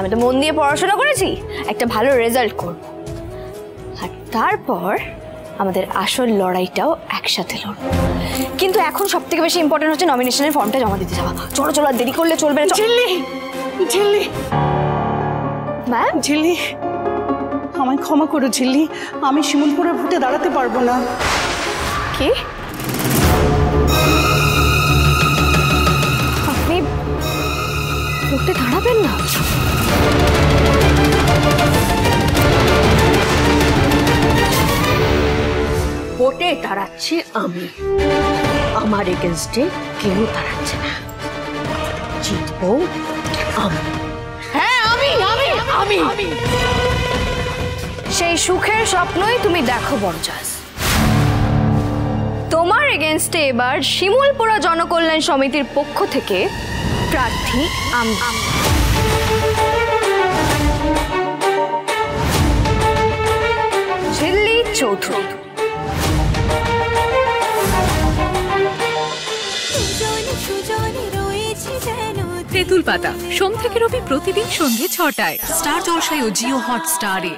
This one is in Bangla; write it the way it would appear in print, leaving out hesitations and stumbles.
আমি তো মন দিয়ে পড়াশোনা করেছি, একটা ভালো রেজাল্ট করব, আর তারপর আমাদের আসল লড়াইটাও একসাথে লড়ব। কিন্তু এখন সব থেকে বেশি ইম্পর্টেন্ট হচ্ছে নমিনেশনের ফর্মটা জমা দিতে যাওয়া। চলো চলো, আর দেরি করলে চলবে না। ঝিল্লি, ঝিল্লি, ম্যাম, ঝিল্লি, আমায় ক্ষমা করো ঝিল্লি, আমি শিমুলপুরের ভোটে দাঁড়াতে পারবো না। কি? আপনি ভোটে দাঁড়াবেন না? ভোটে দাঁড়াচ্ছি আমি, আমার এগেনস্টে কেউ দাঁড়াচ্ছে না, জিতবো আমি। হ্যাঁ আমি আমি আমি আমি সেই সুখের স্বপ্নই তুমি দেখো বরজাস। তোমার এগেনস্টে এবার শিমুলপুরা জনকল্যাণ সমিতির পক্ষ থেকে প্রার্থী আমি। ঝিল্লি চৌধুরী। তেঁতুল পাতা সোম থেকে রবি প্রতিদিন সন্ধ্যে ৬টায় স্টার জলসায় ও জিও হটস্টারে।